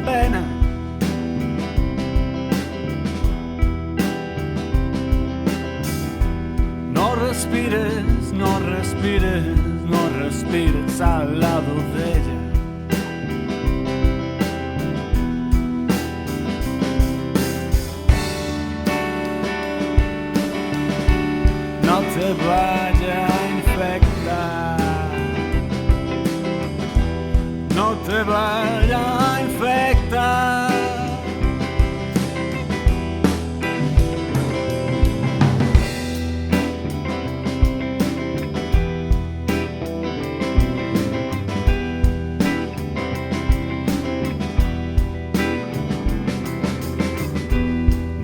pena. No respires, no respires, no respires al lado de ella. No te vaya a infectar, no te vaya a infectar.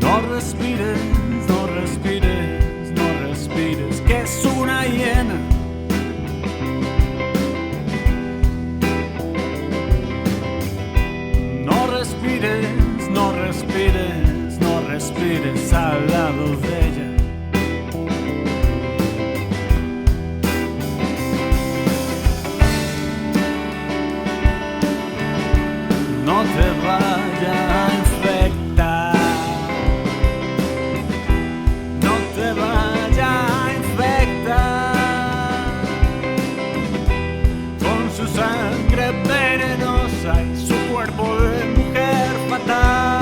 No respires, no respires, no respires, que es una hiena. No respires, no respires, no respires al lado de ella. No te vaya a infectar, no te vaya a infectar con su sangre venenosa y su cuerpo de mujer fatal.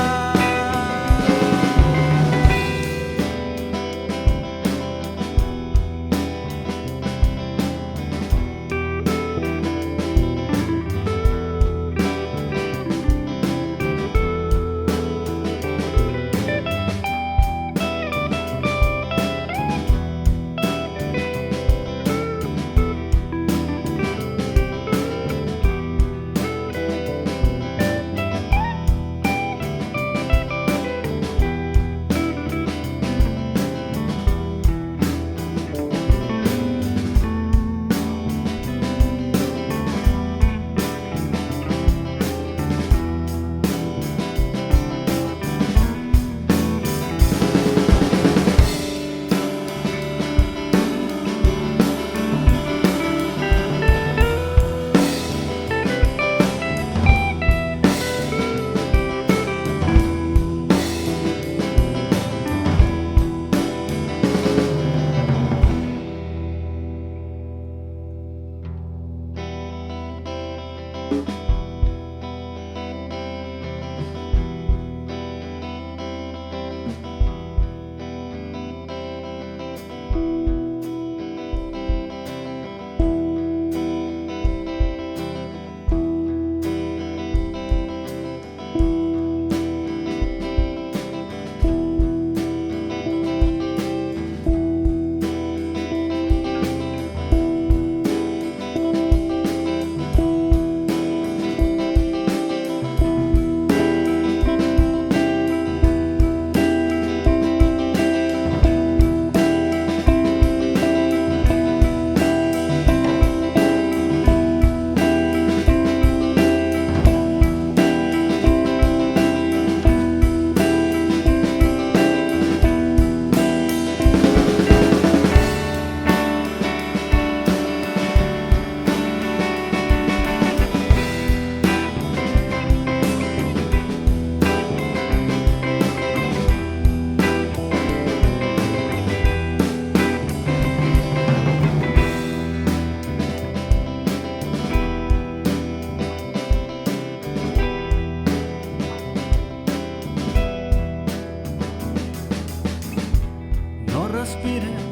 No respires,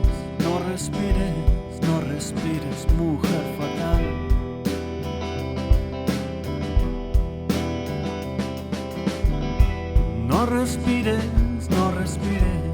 no respires, no respires, mujer fatal. No respires, no respires.